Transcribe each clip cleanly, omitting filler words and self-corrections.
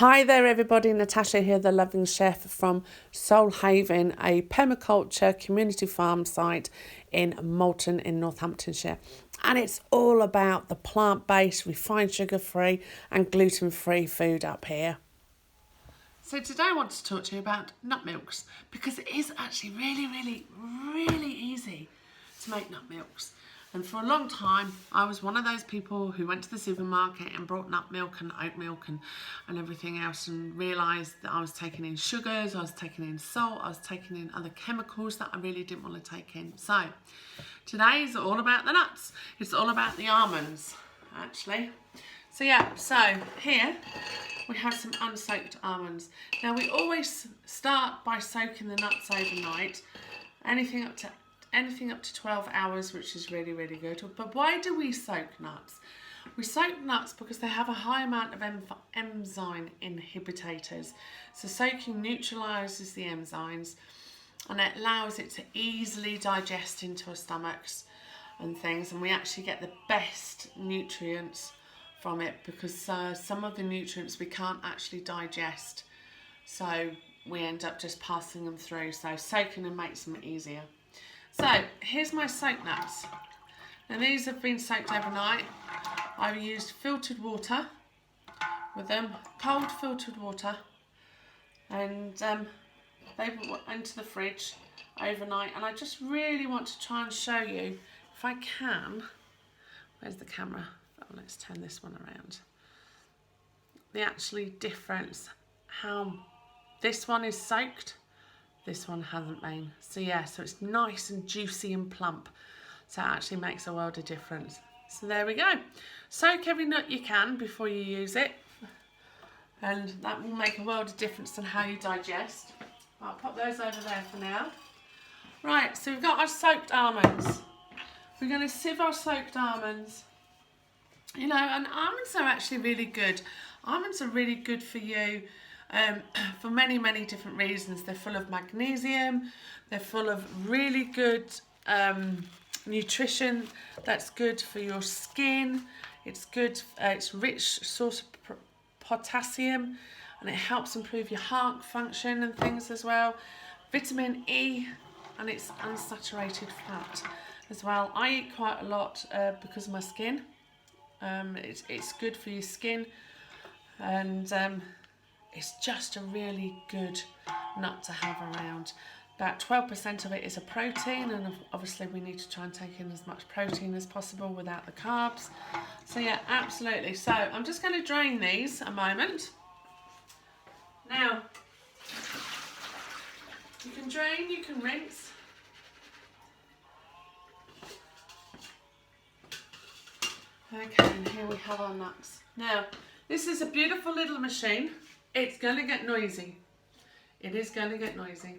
Hi there everybody, Natasha here, the loving chef from Soul Haven, a permaculture community farm site in Malton in Northamptonshire. And it's all about the plant-based, refined sugar-free and gluten-free food up here. So today I want to talk to you about nut milks because it is actually really easy to make nut milks. And for a long time, I was one of those people who went to the supermarket and brought nut milk and oat milk and everything else and realised that I was taking in sugars, I was taking in salt, I was taking in other chemicals that I really didn't want to take in. So today is all about the nuts. It's all about the almonds, actually. So here we have some unsoaked almonds. Now we always start by soaking the nuts overnight, anything up to 12 hours, which is really good. But why do we soak nuts? We soak nuts because they have a high amount of enzyme inhibitors. So soaking neutralises the enzymes and it allows it to easily digest into our stomachs and things, and we actually get the best nutrients from it because some of the nutrients we can't actually digest, so we end up just passing them through. So soaking them makes them easier. So here's my soaked nuts. Now these have been soaked overnight. I've used filtered water with them, cold filtered water, and they went into the fridge overnight. And I just really want to try and show you, if I can, where's the camera? Oh, let's turn this one around. The actually difference, how this one is soaked, this one hasn't been. So it's nice and juicy and plump. So it actually makes a world of difference. So there we go. Soak every nut you can before you use it. And that will make a world of difference on how you digest. I'll pop those over there for now. Right, so we've got our soaked almonds. We're going to sieve our soaked almonds. You know, and almonds are actually really good. Almonds are really good for you. For many different reasons. They're full of magnesium, they're full of really good nutrition that's good for your skin. It's good, it's rich source of potassium, and it helps improve your heart function and things as well. Vitamin E, and it's unsaturated fat as well. I eat quite a lot because of my skin. It's good for your skin, and it's just a really good nut to have around. About 12% of it is a protein, and obviously we need to try and take in as much protein as possible without the carbs. So yeah, absolutely. So I'm just going to drain these a moment. Now, you can drain, you can rinse. Okay, and here we have our nuts. Now, this is a beautiful little machine. It's going to get noisy. It is going to get noisy.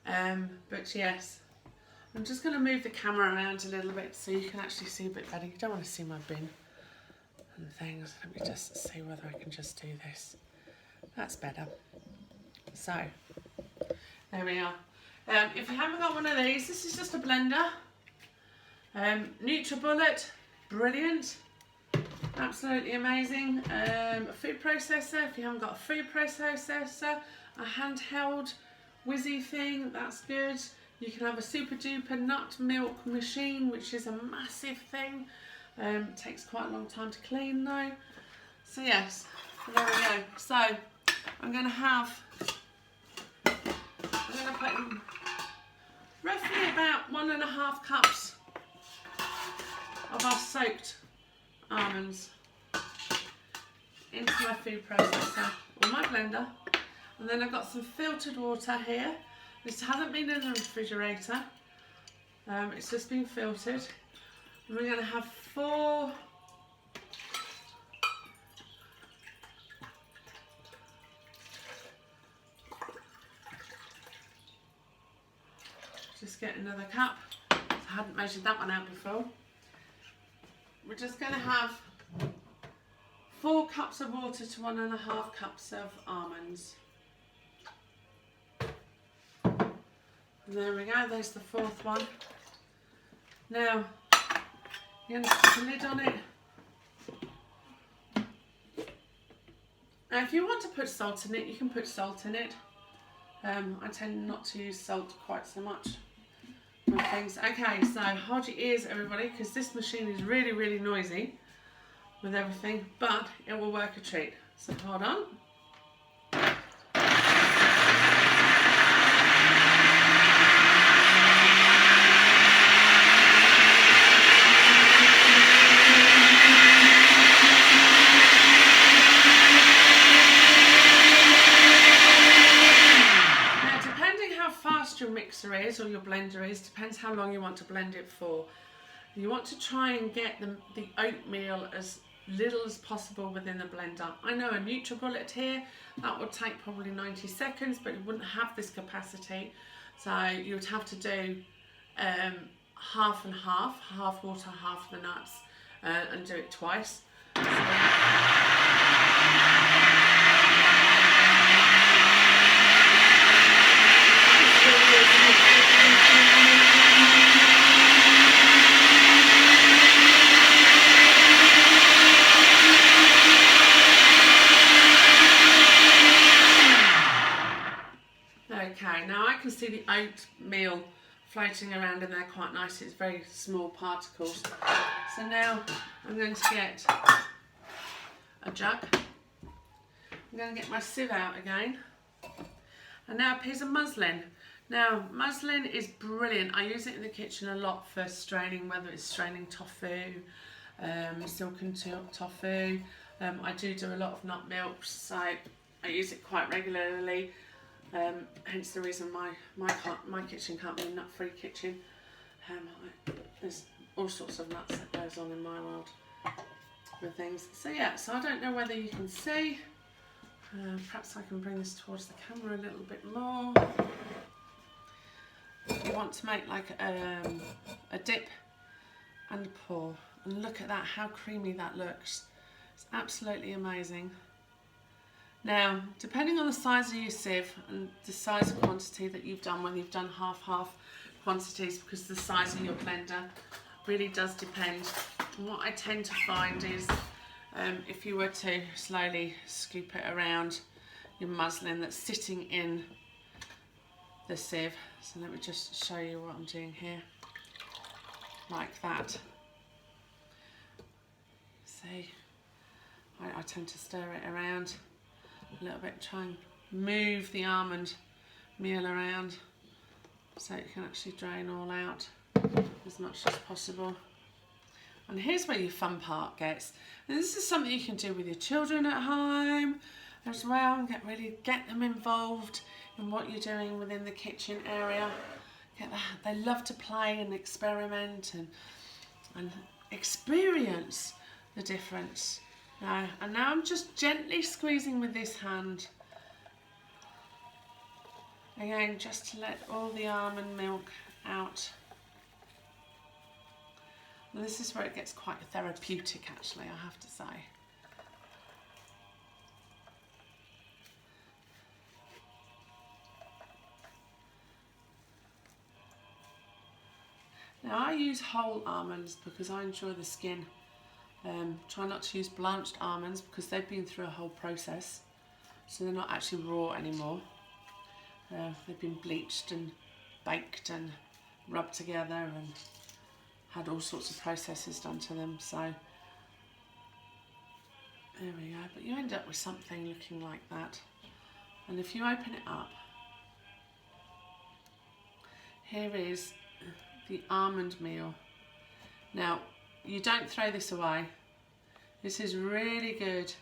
But yes, I'm just going to move the camera around a little bit so you can actually see a bit better. You don't want to see my bin and things. Let me just see whether I can just do this. That's better. So, there we are. If you haven't got one of these, this is just a blender. NutriBullet, brilliant. Absolutely amazing. A food processor, if you haven't got a food processor, a handheld whizzy thing, that's good. You can have a super duper nut milk machine, which is a massive thing. Takes quite a long time to clean though. So yes, there we go. So I'm going to put in roughly about 1.5 cups of our soaked almonds into my food processor or my blender, and then I've got some filtered water here. This hasn't been in the refrigerator, it's just been filtered, and we're going to have 4 just get another cup. I hadn't measured that one out before. We're just going to have 4 cups of water to 1.5 cups of almonds. And there we go, there's the 4th one. Now, you're going to put the lid on it. Now if you want to put salt in it, you can put salt in it. I tend not to use salt quite so much with things. Okay, so hold your ears everybody, because this machine is really, really noisy with everything, but it will work a treat. So hold on. Your mixer is, or your blender is, depends how long you want to blend it for. You want to try and get the oatmeal as little as possible within the blender. I know a NutriBullet here, that would take probably 90 seconds, but it wouldn't have this capacity, so you would have to do half and half water, half the nuts, and do it twice. Okay, now I can see the oatmeal floating around in there quite nicely. It's very small particles. So now I'm going to get a jug. I'm going to get my sieve out again. And now a piece of muslin. Now, muslin is brilliant. I use it in the kitchen a lot for straining, whether it's straining tofu, silken tofu. I do a lot of nut milks, so I use it quite regularly. Hence the reason my kitchen can't be a nut-free kitchen. There's all sorts of nuts that goes on in my world with things. So yeah, so I don't know whether you can see. Perhaps I can bring this towards the camera a little bit more. You want to make like a dip and a pour, and look at that, how creamy that looks. It's absolutely amazing. Now, depending on the size of your sieve and the size of quantity that you've done, whether you've done half quantities, because the size of your blender really does depend. And what I tend to find is if you were to slowly scoop it around your muslin that's sitting in the sieve, so let me just show you what I'm doing here, like that. See, I tend to stir it around a little bit, try and move the almond meal around so it can actually drain all out as much as possible. And here's where your fun part gets. And this is something you can do with your children at home as well, and get them involved in what you're doing within the kitchen area. They love to play and experiment and experience the difference. And now I'm just gently squeezing with this hand. Again, just to let all the almond milk out. And this is where it gets quite therapeutic, actually, I have to say. Now I use whole almonds because I enjoy the skin. Try not to use blanched almonds because they've been through a whole process, so they're not actually raw anymore. They've been bleached and baked and rubbed together and had all sorts of processes done to them. So there we go, but you end up with something looking like that. And if you open it up, here is the almond meal. Now, you don't throw this away. This is really good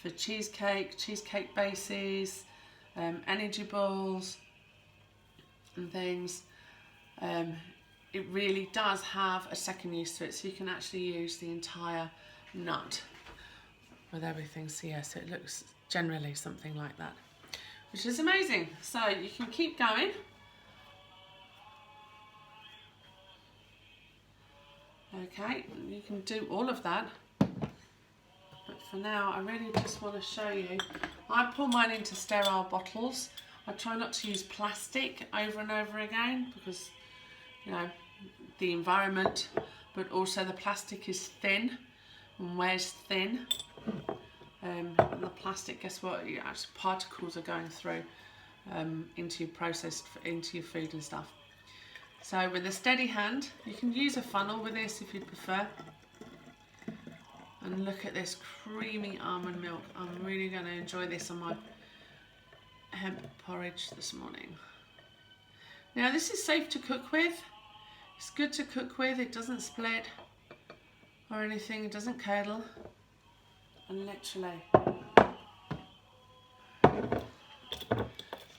for cheesecake bases, energy balls and things. It really does have a second use to it, so you can actually use the entire nut with everything. So yeah, so it looks generally something like that, which is amazing. So you can keep going. Okay, you can do all of that, but for now I really just want to show you. I pour mine into sterile bottles. I try not to use plastic over and over again because, you know, the environment, but also the plastic is thin and wears thin. And the plastic, guess what? Actually, particles are going through into your into your food and stuff. So with a steady hand, you can use a funnel with this if you'd prefer. And look at this creamy almond milk. I'm really going to enjoy this on my hemp porridge this morning. Now this is safe to cook with. It's good to cook with. It doesn't split or anything. It doesn't curdle. And literally.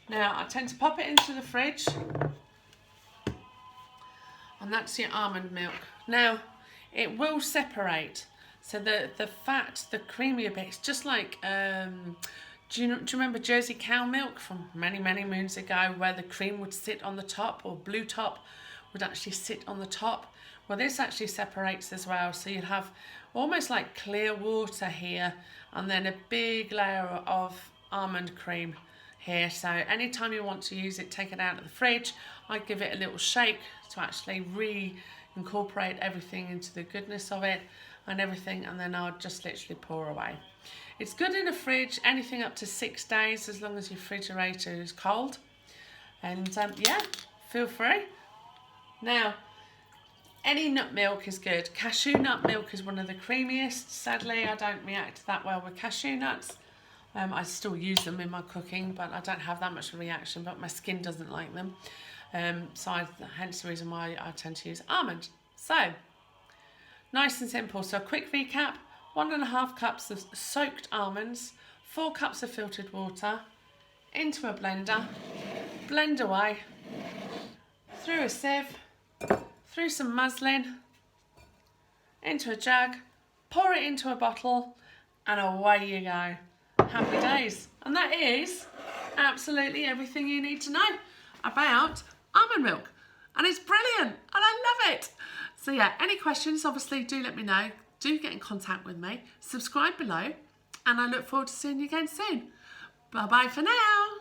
Now I tend to pop it into the fridge. And that's your almond milk. Now it will separate. So the fat, the creamier bit, it's just like, do you remember Jersey cow milk from many, many moons ago, where the cream would sit on the top, or blue top would actually sit on the top? Well, this actually separates as well. So you'll have almost like clear water here, and then a big layer of almond cream here. So anytime you want to use it, take it out of the fridge. I give it a little shake to actually re-incorporate everything into the goodness of it and everything, and then I'll just literally pour away. It's good in the fridge, anything up to 6 days, as long as your refrigerator is cold. And yeah, feel free. Now, any nut milk is good. Cashew nut milk is one of the creamiest. Sadly, I don't react that well with cashew nuts. I still use them in my cooking, but I don't have that much of a reaction, but my skin doesn't like them. Hence the reason why I tend to use almond. So, nice and simple. So a quick recap: 1.5 cups of soaked almonds, 4 cups of filtered water, into a blender, blend away, through a sieve, through some muslin, into a jug, pour it into a bottle, and away you go. Happy days. And that is absolutely everything you need to know about almond milk. And it's brilliant, and I love it. So yeah, any questions, obviously do let me know. Do get in contact with me. Subscribe below, and I look forward to seeing you again soon. Bye bye for now.